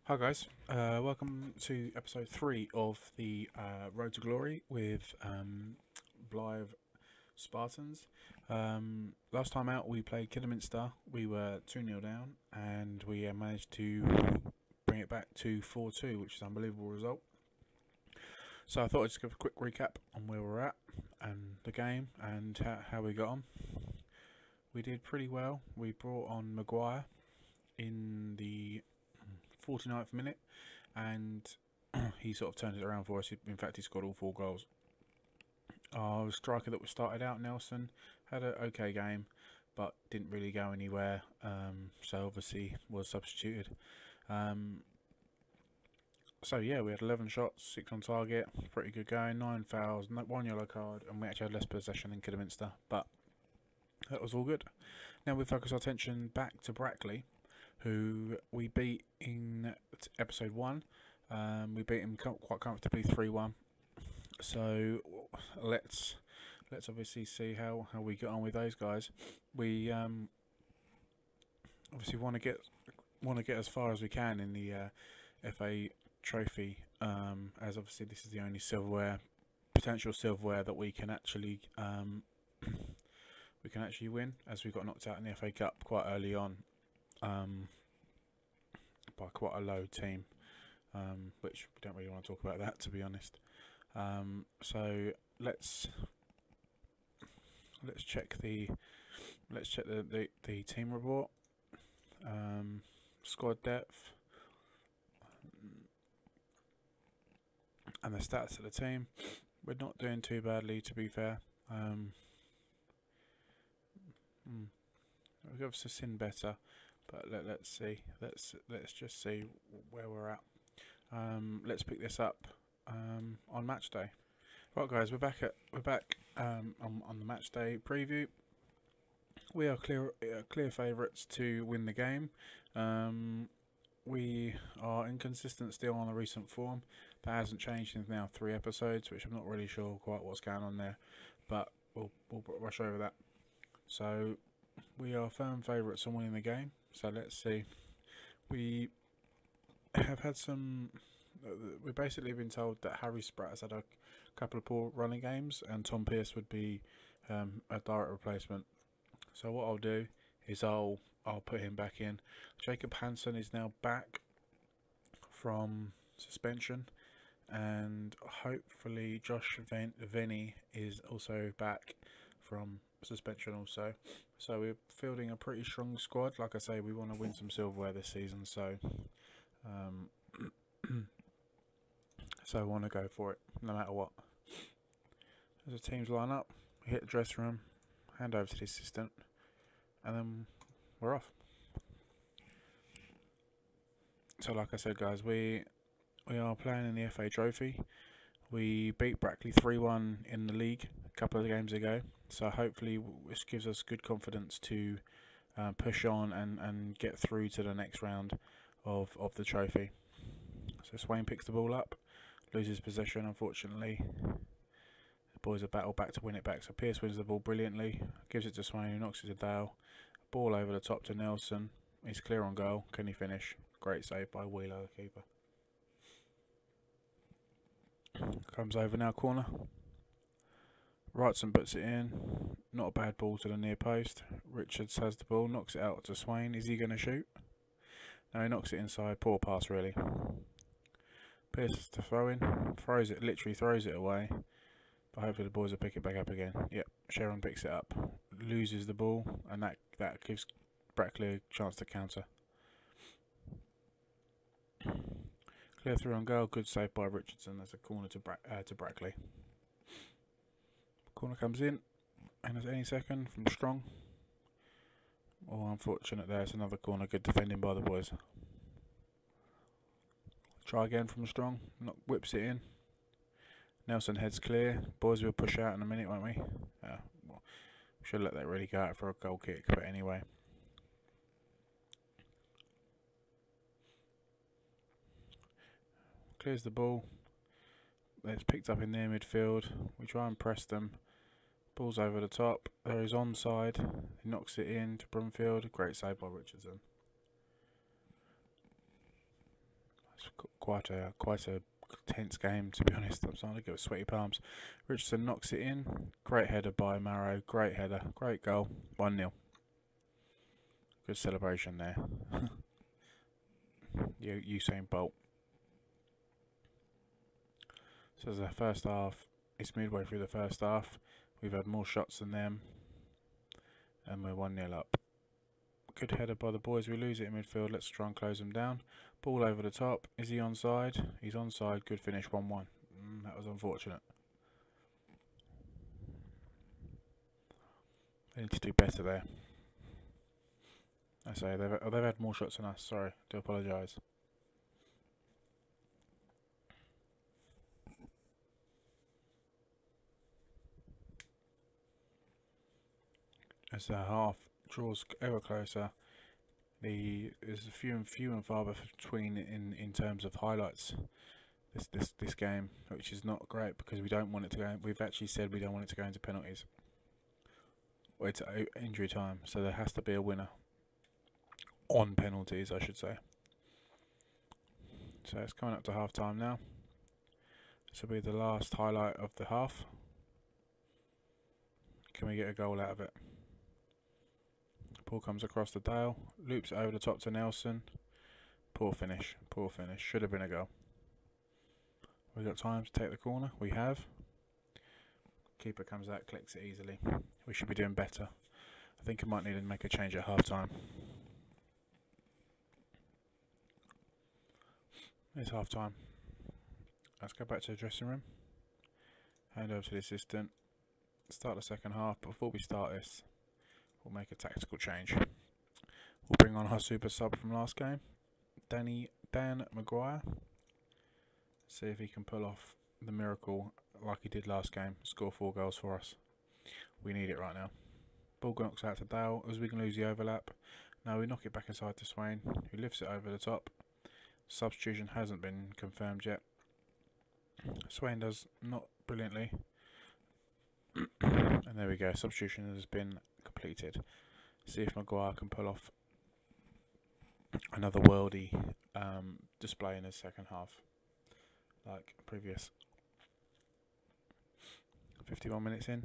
Hi guys, welcome to episode 3 of the Road to Glory with Blyth Spartans. Last time out we played Kidderminster. We were 2-0 down and we managed to bring it back to 4-2, which is an unbelievable result. So I thought I'd just give a quick recap on where we're at and the game and how we got on. We did pretty well. We brought on Maguire in the 49th minute and he sort of turned it around for us. In fact, he scored all 4 goals. Our striker that we started out, Nelson, had an okay game but didn't really go anywhere, so obviously was substituted. So yeah, we had 11 shots, 6 on target, pretty good going, 9 fouls, 1 yellow card, and we actually had less possession than Kidderminster, but that was all good. Now we focus our attention back to Brackley, who we beat in episode 1. We beat him quite comfortably 3-1. So let's obviously see how we get on with those guys. We obviously want to get as far as we can in the FA Trophy, as obviously this is the only potential silverware that we can actually win, as we got knocked out in the FA Cup quite early on. By quite a low team, which we don't really want to talk about that, to be honest. So let's check the team report, squad depth, and the stats of the team. We're not doing too badly, to be fair. We've obviously seen better. But let's see. Let's just see where we're at. Let's pick this up on match day. Right, guys, we're back on the match day preview. We are clear favourites to win the game. We are inconsistent still on the recent form. That hasn't changed in now 3 episodes, which I'm not really sure quite what's going on there. But we'll rush over that. So we are firm favourites on winning the game. So let's see. We have had we've basically been told that Harry Spratt has had a couple of poor running games and Tom Pearce would be a direct replacement. So what I'll do is I'll put him back in. Jacob Hansen is now back from suspension, and hopefully Josh Venny is also back from suspension also. So we're fielding a pretty strong squad. Like I say, we want to win some silverware this season, so so I want to go for it no matter what. As the teams line up, we hit the dressing room, hand over to the assistant, and then we're off. So like I said, guys, we are playing in the FA Trophy. We beat Brackley 3-1 in the league a couple of games ago, so hopefully this gives us good confidence to push on and get through to the next round of the trophy. So Swain picks the ball up, loses possession unfortunately. The boys are battle back to win it back, so Pearce wins the ball brilliantly, gives it to Swain, who knocks it to Dale. Ball over the top to Nelson, he's clear on goal, can he finish? Great save by Wheeler, the keeper. Comes over now, corner. Wrightson puts it in. Not a bad ball to the near post. Richards has the ball, knocks it out to Swain. Is he going to shoot? No, he knocks it inside. Poor pass, really. Pearce has to throw in. Literally throws it away. But hopefully the boys will pick it back up again. Yep, Sharon picks it up. Loses the ball, and that gives Brackley a chance to counter. Clear through on goal, good save by Richardson. That's a corner to Brackley. Corner comes in, and there's any second from Strong. Oh, unfortunate there. It's another corner. Good defending by the boys. Try again from Strong. Whips it in. Nelson heads clear. Boys will push out in a minute, won't we? Well, we should let that really go out for a goal kick, but anyway. Clears the ball. It's picked up in near midfield. We try and press them. Ball's over the top. There is onside. He knocks it in to Brumfield. Great save by Richardson. was quite a tense game, to be honest. I'm starting to get sweaty palms. Richardson knocks it in. Great header by Marrow. Great header. Great goal. 1-0. Good celebration there. Usain Bolt. So the first half, it's midway through the first half. We've had more shots than them. And we're 1-0 up. Good header by the boys. We lose it in midfield. Let's try and close them down. Ball over the top. Is he onside? He's onside. Good finish. 1-1. That was unfortunate. They need to do better there. I say they've had more shots than us. Sorry, do apologise. As the half draws ever closer, there's a few and far between in terms of highlights. This game, which is not great because we don't want it to go. We've actually said we don't want it to go into penalties or it's injury time. So there has to be a winner on penalties, I should say. So it's coming up to half time now. This will be the last highlight of the half. Can we get a goal out of it? Ball comes across the Dale, loops over the top to Nelson. Poor finish, poor finish. Should have been a goal. We've got time to take the corner. We have. Keeper comes out, collects it easily. We should be doing better. I think I might need to make a change at half time. It's half time. Let's go back to the dressing room. Hand over to the assistant. Start the second half. Before we start this, we'll make a tactical change. We'll bring on our super sub from last game, Dan Maguire. See if he can pull off the miracle like he did last game. Score 4 goals for us. We need it right now. Ball knocks out to Dale as we can lose the overlap. Now we knock it back inside to Swain, who lifts it over the top. Substitution hasn't been confirmed yet. Swain does not brilliantly. And there we go. Substitution has been completed. See if Maguire can pull off another worldy display in his second half, like previous. 51 minutes in.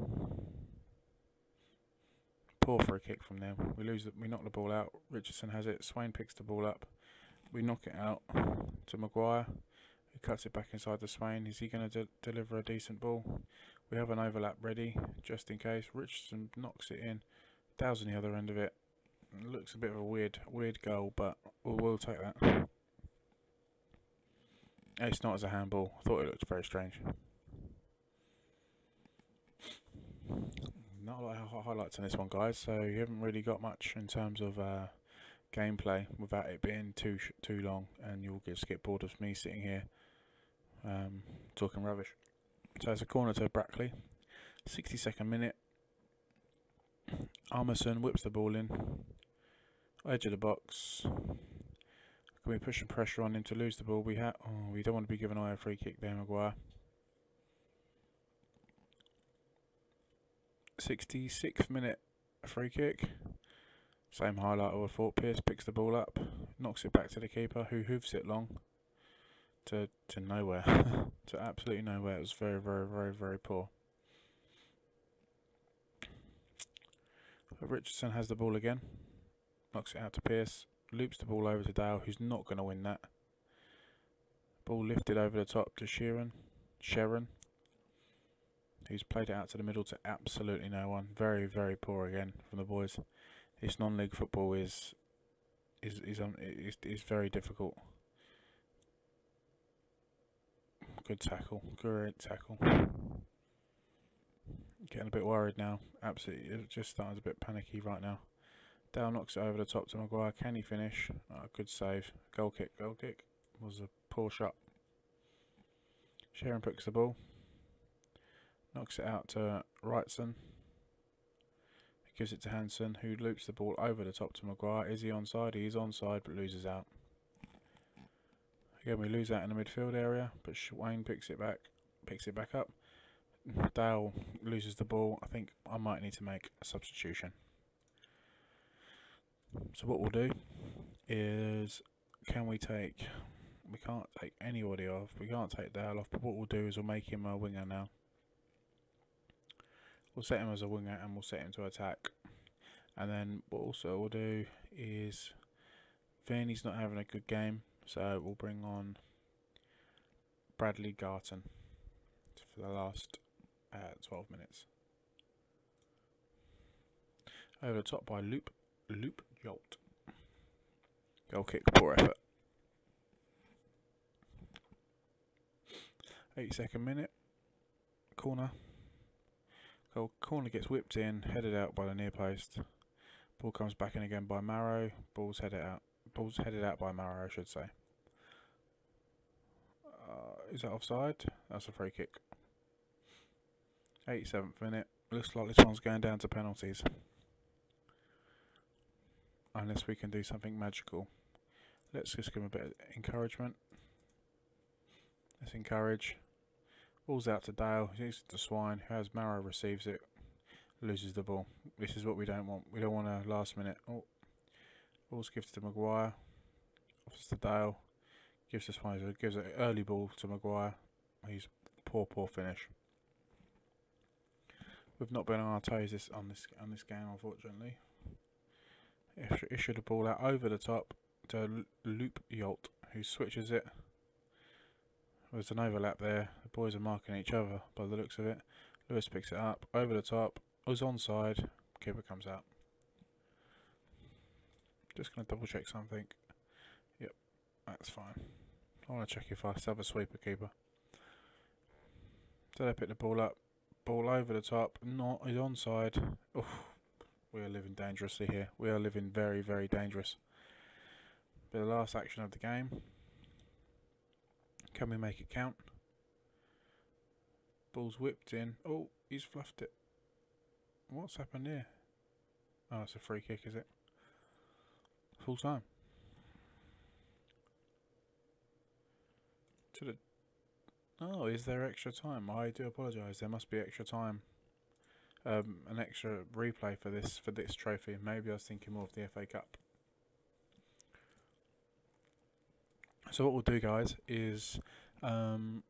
Poor free kick from them. We knock the ball out. Richardson has it. Swain picks the ball up. We knock it out to Maguire. He cuts it back inside to Swain. Is he going to deliver a decent ball? We have an overlap ready, just in case. Richardson knocks it in. Dow's on the other end of it. It looks a bit of a weird goal, but we'll take that. It's not as a handball. I thought it looked very strange. Not a lot of highlights on this one, guys, so you haven't really got much in terms of gameplay without it being too long, and you'll just get bored of me sitting here talking rubbish. So it's a corner to Brackley. 62nd minute. Armisen whips the ball in. Edge of the box. Can we push some pressure on him to lose the ball? We don't want to be giving away a free kick there, Maguire. 66th minute, a free kick. Same highlight I would have thought. Pearce picks the ball up, knocks it back to the keeper, who hoofs it long to nowhere. To absolutely nowhere. It was very, very, very, very poor. But Richardson has the ball again, knocks it out to Pearce, loops the ball over to Dale, who's not going to win that. Ball lifted over the top to Sharon, who's played it out to the middle to absolutely no one. Very, very poor again from the boys. This non-league football is very difficult. Good tackle, great tackle. Getting a bit worried now. Absolutely, it's just starting a bit panicky right now. Dale knocks it over the top to Maguire. Can he finish? Good save. Goal kick. Goal kick was a poor shot. Sharon picks the ball. Knocks it out to Wrightson. Gives it to Hansen, who loops the ball over the top to Maguire. Is he onside? He is onside, but loses out. Again, we lose out in the midfield area, but Wayne picks it back up. Dale loses the ball. I think I might need to make a substitution. So what we'll do is, can we take We can't take anybody off. We can't take Dale off. But what we'll do is we'll make him a winger now. We'll set him as a winger and we'll set him to attack. And then what also we'll do is Verney's not having a good game, so we'll bring on Bradley Garton for the last 12 minutes. Over the top by Loop Jolt. Goal kick, poor effort. 82nd minute. Corner. Corner gets whipped in, headed out by the near post. Ball comes back in again by Marrow. Ball's headed out. Ball's headed out by Marrow, I should say. Is that offside? That's a free kick. 87th minute. Looks like this one's going down to penalties. Unless we can do something magical. Let's just give him a bit of encouragement. Let's encourage. Ball's out to Dale. He's to Swine. As Marrow receives it, loses the ball. This is what we don't want. We don't want a last minute. Oh, ball's gifted to Maguire. Offers to Dale. Gives to Swine. Gives an early ball to Maguire. He's poor finish. We've not been on our toes on this game, unfortunately. Issued a ball out over the top to Loop Jolt, who switches it. There's an overlap there. The boys are marking each other by the looks of it. Lewis picks it up over the top. Was onside. Keeper comes out. Just going to double check something. Yep, that's fine. I want to check if I still have a sweeper keeper. So they pick the ball up. Ball over the top. Not is onside. Oof. We are living dangerously here. We are living very, very dangerous. But the last action of the game. Can we make it count? Ball's whipped in. Oh, he's fluffed it. What's happened here? Oh, it's a free kick, is it? Full time. To the. Oh, is there extra time? I do apologise. There must be extra time. An extra replay for this trophy. Maybe I was thinking more of the FA Cup. So what we'll do, guys, is we'll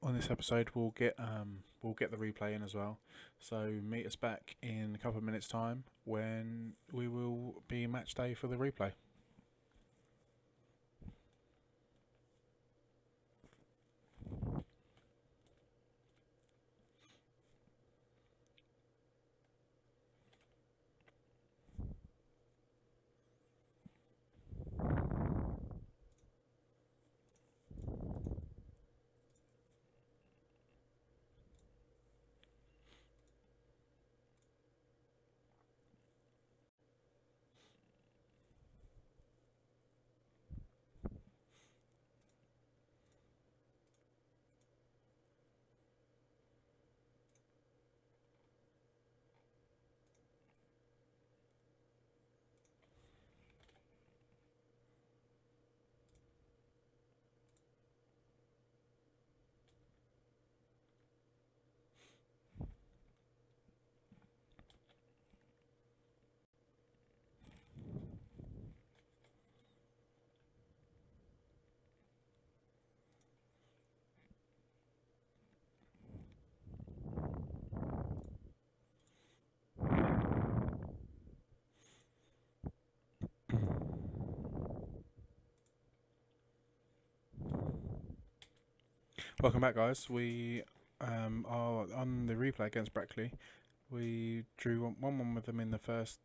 on this episode we'll get the replay in as well. So meet us back in a couple of minutes' time when we will be match day for the replay. Welcome back, guys. We are on the replay against Brackley. We drew 1-1 with them in the first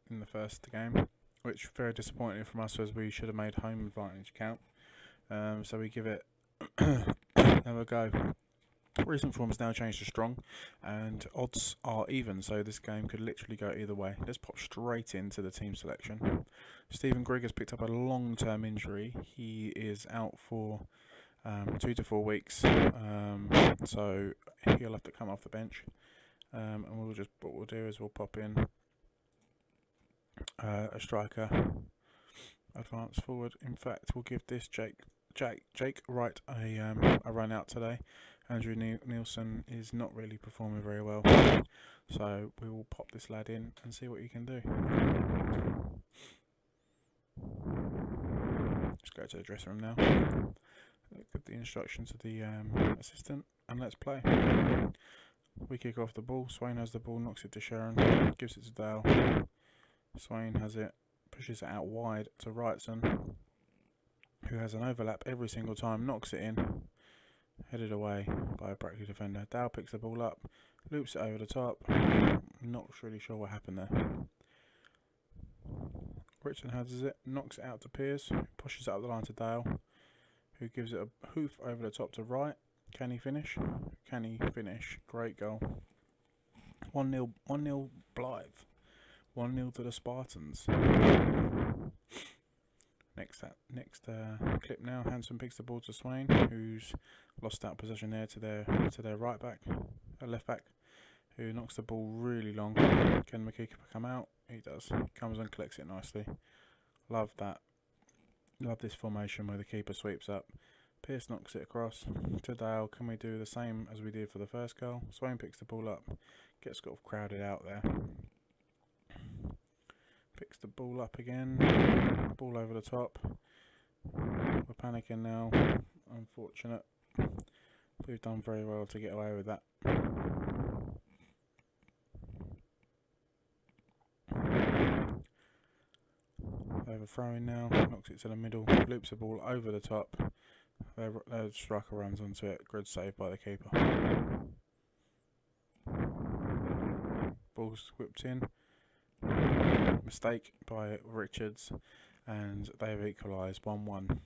game, which very disappointing from us, as we should have made home advantage count. So we give it another go. Recent form has now changed to strong, and odds are even, so this game could literally go either way. Let's pop straight into the team selection. Stephen Grigg has picked up a long-term injury. He is out for 2 to 4 weeks, so he'll have to come off the bench, and what we'll do is we'll pop in a striker, advance forward. In fact, we'll give this Jake Wright a run out today. Andrew Nielsen is not really performing very well, so we will pop this lad in and see what he can do. go to the dressing room now. Look at the instructions of the assistant, and let's play. We kick off the ball. Swain has the ball, knocks it to Sharon, gives it to Dale. Swain has it, pushes it out wide to Wrightson, who has an overlap every single time, knocks it in, headed away by a Brackley defender. Dale picks the ball up, loops it over the top. Not really sure what happened there. Richardson has it, knocks it out to Pearce, pushes it up the line to Dale, who gives it a hoof over the top to Wright. Can he finish? Can he finish? Great goal. 1-0 Blyth. 1-0 to the Spartans. Next clip now. Hanson picks the ball to Swain, who's lost that possession there to their right back, left back, who knocks the ball really long. Can McKeeper come out? He does. Comes and collects it nicely. Love that. Love this formation where the keeper sweeps up. Pearce knocks it across to Dale. Can we do the same as we did for the first goal? Swain picks the ball up, gets sort of crowded out there. Picks the ball up again. Ball over the top. We're panicking now. Unfortunate. We've done very well to get away with that. Overthrowing now. Knocks it to the middle. Loops the ball over the top. Their striker runs onto it. Good save by the keeper. Ball's whipped in. Mistake by Richards, and they've equalised 1-1.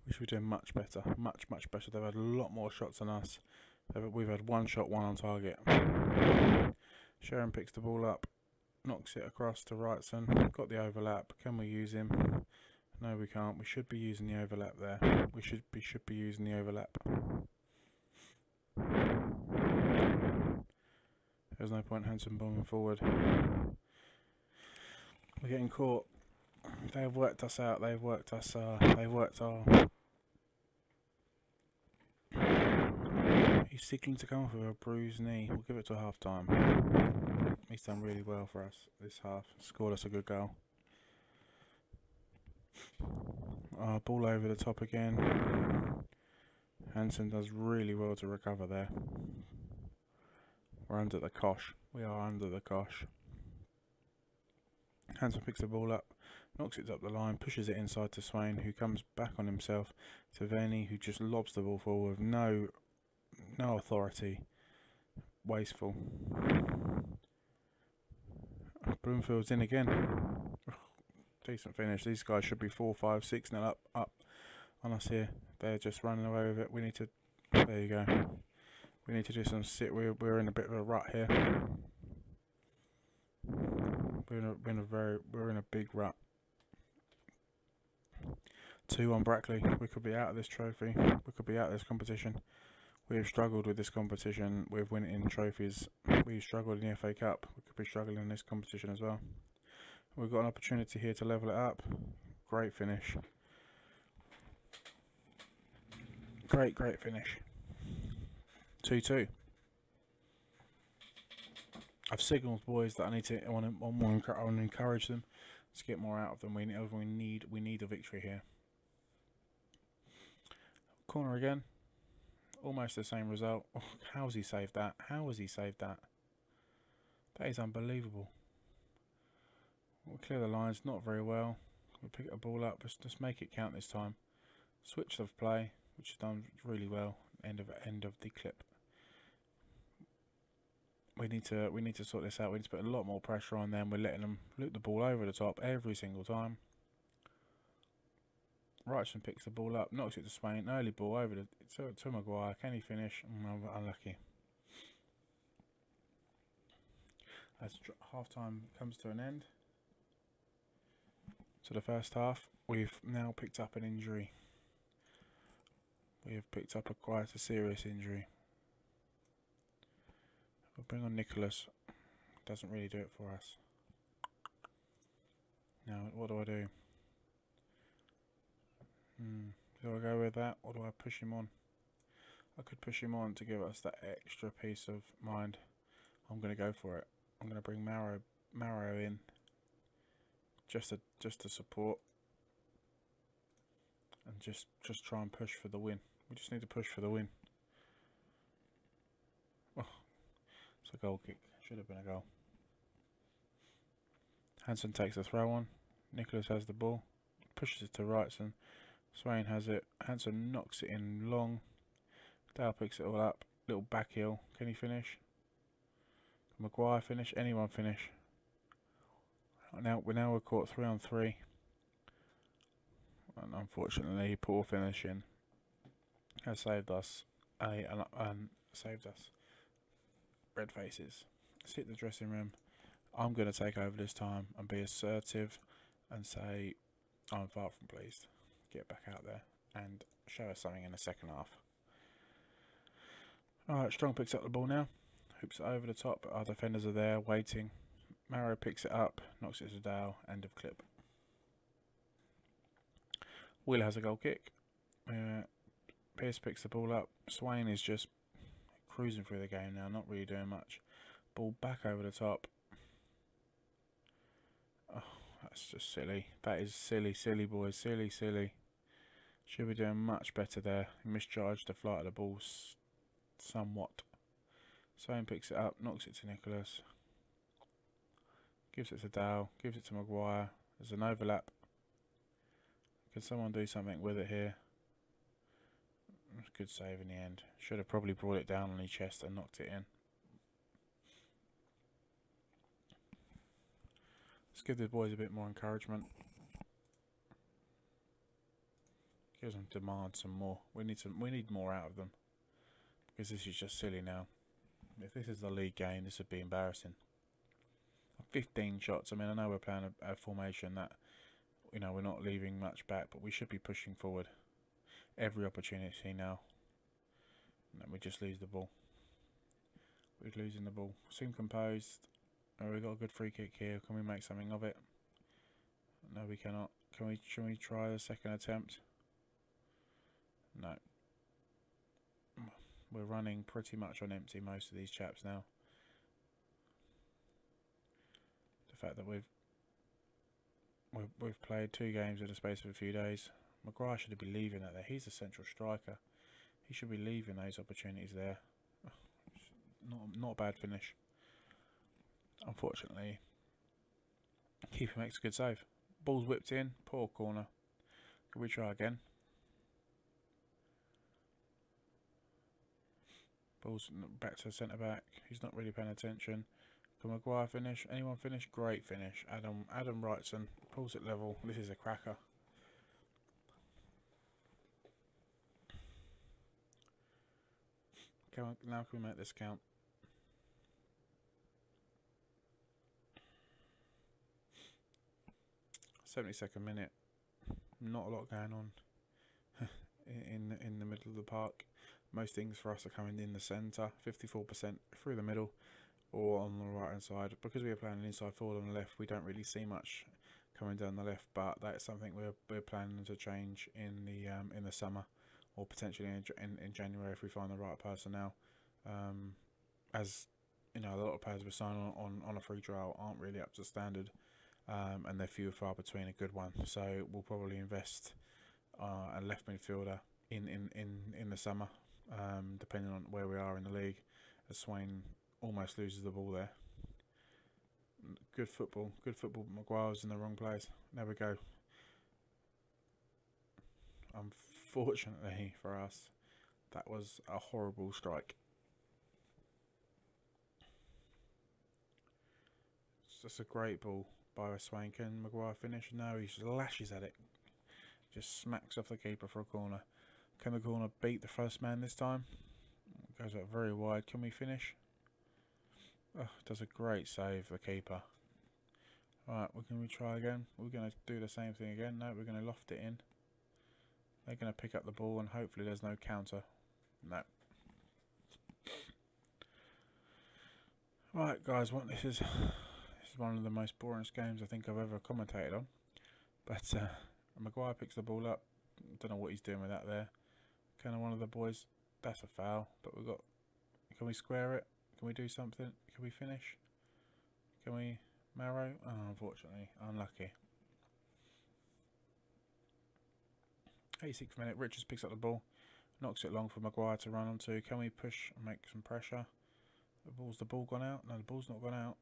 We should do much better, much better. They've had a lot more shots than us. We've had one shot, one on target. Sharon picks the ball up, knocks it across to Wrightson. Got the overlap. Can we use him? No, we can't. We should be using the overlap there. We should be using the overlap. There's no point Hanson bombing forward. We're getting caught. They've worked us out. They've worked us. They've worked our. He's seeking to come off with a bruised knee. We'll give it to half time. He's done really well for us this half. Scored us a good goal. Ball over the top again. Hanson does really well to recover there. We're under the cosh. We are under the cosh. Hanson picks the ball up, knocks it up the line, pushes it inside to Swain, who comes back on himself to Venny, who just lobs the ball forward with no authority. Wasteful. Broomfield's in again. Decent finish. These guys should be 4, 5, 6-0 up on us here. They're just running away with it. We need to. There you go. We need to do some sit. We're in a bit of a rut here. We're in a big rut. 2 on Brackley. We could be out of this trophy. We could be out of this competition. We have struggled with this competition with winning trophies. We've struggled in the FA Cup. We could be struggling in this competition as well. We've got an opportunity here to level it up. Great finish. Great finish. 2-2. I've signalled boys that I want to encourage them to get more out of them. We need a victory here. Corner again. Almost the same result. Oh, how has he saved that? How has he saved that? That is unbelievable. We'll clear the lines, not very well. We'll pick the ball up, just make it count this time. Switch of play, which is done really well. End of the clip. We need to sort this out. We need to put a lot more pressure on them. We're letting them loop the ball over the top every single time. Wrightson picks the ball up, knocks it to Swain. Early ball over to Maguire. Can he finish? Unlucky. As half time comes to an end. To the first half, we've now picked up an injury. We have picked up quite a serious injury. We'll bring on Nicholas. Doesn't really do it for us. Now, what do I do? Do I go with that, or do I push him on? I could push him on to give us that extra peace of mind. I'm going to go for it. I'm going to bring Marrow in just to support and just try and push for the win. We just need to push for the win. Oh, it's a goal kick. Should have been a goal. Hansen takes the throw on. Nicholas has the ball. Pushes it to Wrightson. Swain has it. Hansen knocks it in long. Dale picks it all up. Little back heel. Can he finish? Can Maguire finish? Anyone finish? Now we're caught 3 on 3. And unfortunately, poor finishing has saved us. Saved us. Red faces. Let's hit the dressing room. I'm going to take over this time and be assertive and say I'm far from pleased. Get back out there and show us something in the second half. Alright, Strong picks up the ball now. Hoops it over the top. Our defenders are there waiting. Marrow picks it up, knocks it to Dale. End of clip. Wheeler has a goal kick. Pearce picks the ball up. Swain is just cruising through the game now, not really doing much. Ball back over the top. Oh, that's just silly. That is silly, boys. Silly. Should be doing much better there. Misjudged the flight of the ball somewhat. Swain picks it up, knocks it to Nicholas. Gives it to Dale. Gives it to Maguire. There's an overlap. Can someone do something with it here? Good save in the end. Should have probably brought it down on his chest and knocked it in. Let's give the boys a bit more encouragement. Gives them demand some more. We need more out of them. Because this is just silly now. If this is the league game, this would be embarrassing. 15 shots. I mean, I know we're playing a formation that, you know, we're not leaving much back, but we should be pushing forward every opportunity now. And then we just lose the ball. We're losing the ball. Seem composed. Oh, we got a good free kick here. Can we make something of it? No, we cannot. Should we try the second attempt? No. We're running pretty much on empty most of these chaps now. The fact that we've played 2 games in the space of a few days. Maguire should be leaving that there. He's a central striker. He should be leaving those opportunities there. Not a bad finish. Unfortunately, keeper makes a good save. Ball's whipped in. Poor corner. Can we try again? Ball's back to the centre back. He's not really paying attention. Can Maguire finish? Anyone finish? Great finish. Adam Wrightson pulls it level. This is a cracker. Now can we make this count? '72nd minute. Not a lot going on in the middle of the park. Most things for us are coming in the centre. 54% through the middle or on the right hand side. Because we are playing an inside forward on the left, we don't really see much coming down the left. But that's something we're planning to change in the summer, or potentially in January if we find the right personnel. As you know, a lot of players we sign on a free trial aren't really up to standard, and they're few and far between a good one. So we'll probably invest a left midfielder in the summer, depending on where we are in the league. As Swain almost loses the ball there. Good football. Maguire's in the wrong place. There we go. Unfortunately for us, that was a horrible strike. It's just a great ball by Swain. Can Maguire finish? No, he just lashes at it. Just smacks off the keeper for a corner. Can the corner beat the first man this time? Goes out very wide. Can we finish? Oh, does a great save, the keeper. Alright, can we try again? We're going to do the same thing again. No, we're going to loft it in. They're going to pick up the ball and hopefully there's no counter. No. Right, guys, this is one of the most boring games I think I've ever commentated on. But Maguire picks the ball up. Don't know what he's doing with that there. Kind of one of the boys. That's a foul. But we've got. Can we square it? Can we do something? Can we finish? Can we? Marrow? Oh, unfortunately. Unlucky. 86th minute. Richards picks up the ball. Knocks it long for Maguire to run onto. Can we push and make some pressure? The ball gone out? No, the ball's not gone out.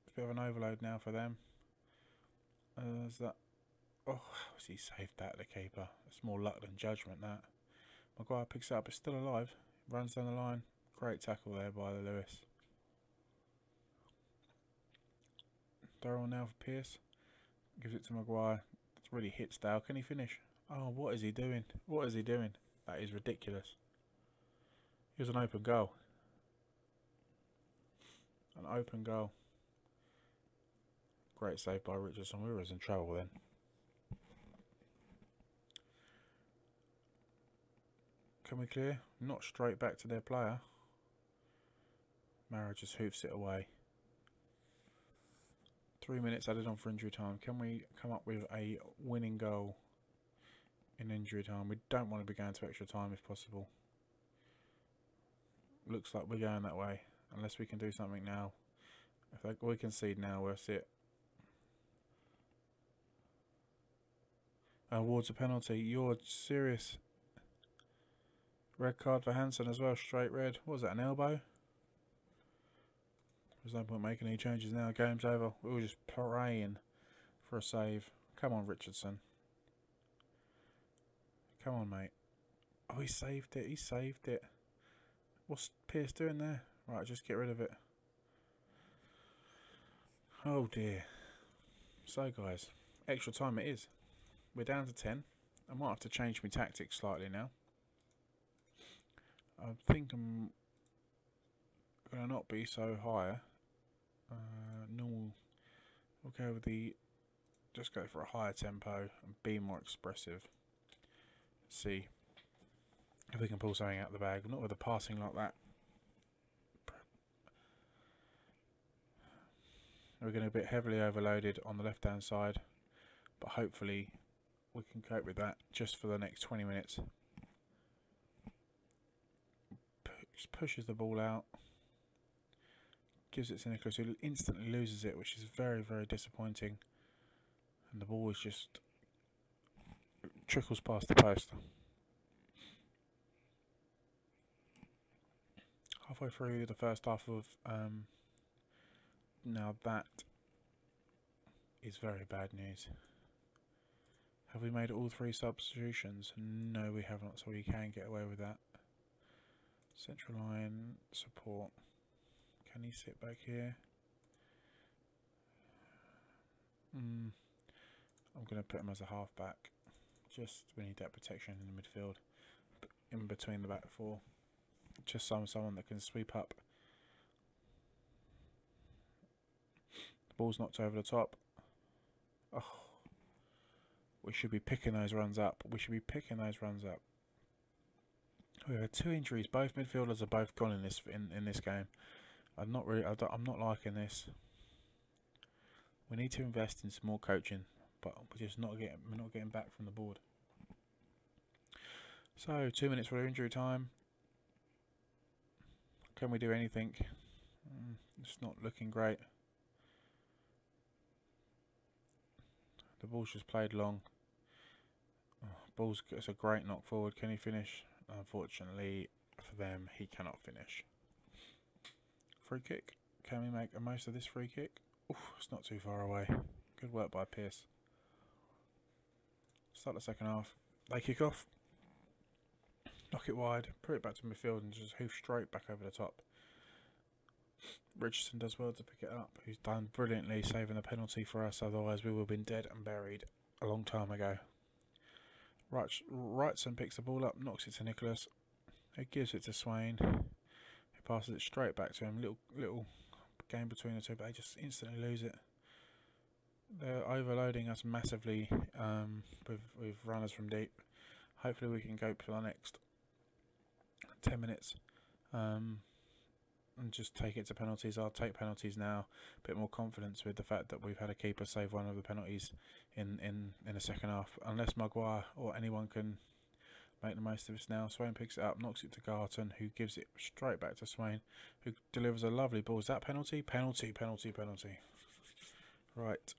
It's a bit of an overload now for them. There's that. Oh, he saved that, the keeper. It's more luck than judgment, that. Maguire picks it up. It's still alive. Runs down the line. Great tackle there by the Lewis. Darrell now for Pierce. Gives it to Maguire. It really hits Dale. Can he finish? Oh, what is he doing? What is he doing? That is ridiculous. It was an open goal. An open goal. Great save by Richardson. We were in trouble then. Can we clear? Not straight back to their player. Mara just hoofs it away. 3 minutes added on for injury time. Can we come up with a winning goal in injury time? We don't want to be going to extra time if possible. Looks like we're going that way. Unless we can do something now. If we concede now, we'll see it. Awards a penalty. You're serious. Red card for Hansen as well. Straight red. What was that, an elbow? There's no point making any changes now. Game's over. We were just praying for a save. Come on, Richardson. Come on, mate. Oh, he saved it. He saved it. What's Pierce doing there? Right, just get rid of it. Oh, dear. So, guys, extra time it is. We're down to 10. I might have to change my tactics slightly now. I think I'm going to not be so high. Normal. We'll go with just go for a higher tempo and be more expressive. See if we can pull something out of the bag. Not with a passing like that. We're going to be a bit heavily overloaded on the left hand side, but hopefully we can cope with that just for the next 20 minutes. Just pushes the ball out, gives it to Nicholas, who instantly loses it, which is very, very disappointing. And the ball is just trickles past the post. Halfway through the first half of now that is very bad news. Have we made all 3 substitutions? No, we haven't, so we can get away with that. Central line support. Can he sit back here? I'm going to put him as a half-back. Just we need that protection in the midfield, in between the back 4. Just someone that can sweep up. The ball's knocked over the top. Oh, we should be picking those runs up. We should be picking those runs up. We had 2 injuries. Both midfielders are both gone in this game. I'm not liking this. We need to invest in some more coaching, but we're not getting back from the board. So 2 minutes for injury time. Can we do anything? It's not looking great. The ball's just played long. Ball's gets a great knock forward. Can he finish? Unfortunately for them, he cannot finish. Free kick. Can we make a most of this free kick? Oof, it's not too far away. Good work by Pierce. Start the second half. They kick off. Knock it wide. Put it back to midfield and just hoof straight back over the top. Richardson does well to pick it up. Who's done brilliantly saving the penalty for us. Otherwise we would have been dead and buried a long time ago. Wrightson picks the ball up, knocks it to Nicholas, who gives it to Swain, who passes it straight back to him. Little game between the two, but they just instantly lose it. They're overloading us massively with runners from deep. Hopefully we can go for the next 10 minutes and just take it to penalties. I'll take penalties now. A bit more confidence with the fact that we've had a keeper save one of the penalties in the second half. Unless Maguire or anyone can make the most of this now. Swain picks it up, knocks it to Garton, who gives it straight back to Swain, who delivers a lovely ball. Is that penalty? Penalty, penalty, penalty. Right.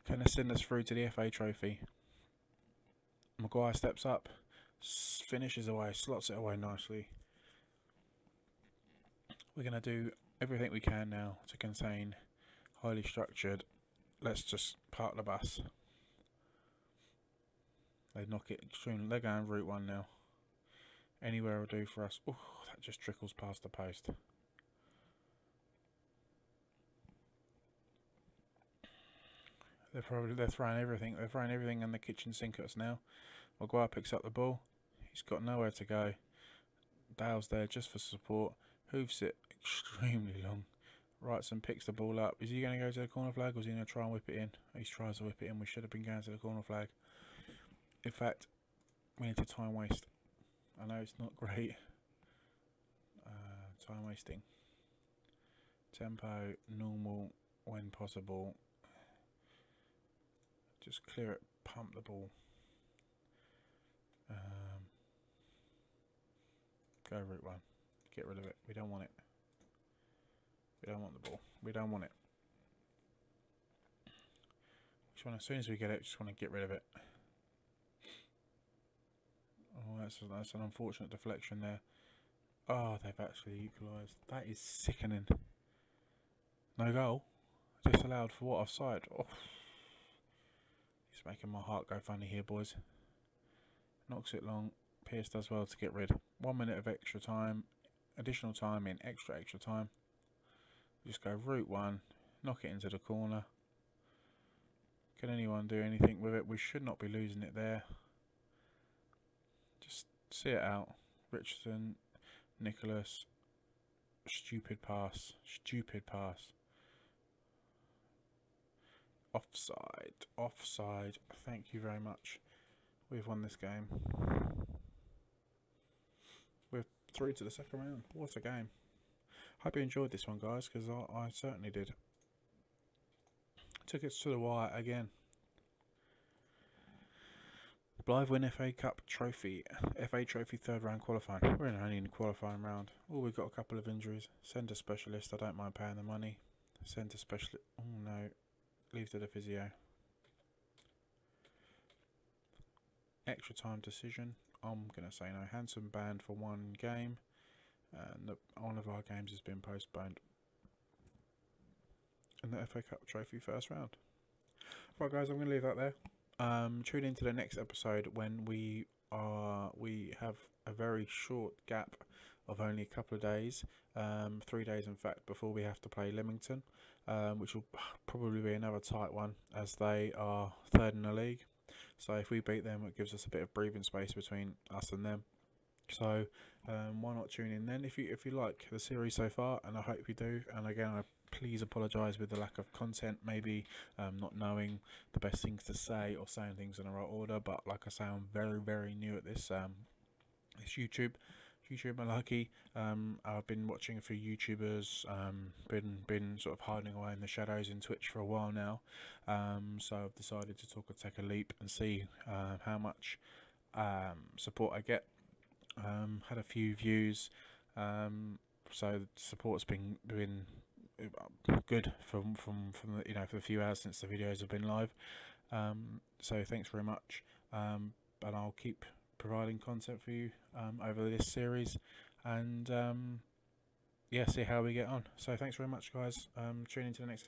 Gonna send us through to the FA Trophy. Maguire steps up, finishes away, slots it away nicely. We're gonna do everything we can now to contain highly structured. Let's just park the bus. They knock it extremely. They're going route 1 now. Anywhere will do for us. Oh, that just trickles past the post. They're throwing everything. They're throwing everything in the kitchen sink at us now. Maguire picks up the ball. He's got nowhere to go. Dale's there just for support. Hoofs it extremely long. Wrightson picks the ball up. Is he going to go to the corner flag or is he going to try and whip it in? He tries to whip it in. We should have been going to the corner flag. In fact, we need to time waste. I know it's not great. Time wasting. Tempo, normal when possible. Just clear it, pump the ball. Go route 1. Get rid of it. We don't want it. We don't want the ball. We don't want it. Just want, as soon as we get it, just want to get rid of it. Oh, that's an unfortunate deflection there. Oh, they've actually equalised. That is sickening. No goal. Disallowed for what? Offside. Oh. It's making my heart go funny here, boys. Knocks it long. Pierce does well to get rid. 1 minute of extra time. Additional time in extra time. Just go route 1. Knock it into the corner. Can anyone do anything with it? We should not be losing it there. Just see it out. Richardson, Nicholas. Stupid pass. Stupid pass. Offside. Offside. Thank you very much. We've won this game. We're through to the second round. What a game. Hope you enjoyed this one, guys, because I certainly did. Took it to the wire again. Blyth win FA Cup trophy. FA Trophy 3rd round qualifying. We're only in the qualifying round. Oh, we've got a couple of injuries. Send a specialist. I don't mind paying the money. Send a specialist. Oh, no. Leave to the physio. Extra time decision. I'm going to say no. Handsome banned for 1 game. And one of our games has been postponed. And the FA Cup trophy 1st round. Right, guys, I'm going to leave that there. Tune into the next episode when we have a very short gap of only a couple of days, 3 days in fact, before we have to play Leamington, which will probably be another tight one as they are 3rd in the league. So if we beat them, it gives us a bit of breathing space between us and them. So why not tune in then if you like the series so far, and I hope you do. And again, I please apologise with the lack of content, maybe not knowing the best things to say or saying things in the right order, but like I say, I'm very new at this this YouTube malarkey. I've been watching a few YouTubers, been sort of hiding away in the shadows in Twitch for a while now, so I've decided to take a leap and see how much support I get. Had a few views, so the support's been good from the, for the few hours since the videos have been live. So thanks very much, and I'll keep providing content for you over this series, and yeah, see how we get on. So thanks very much, guys. Tune into the next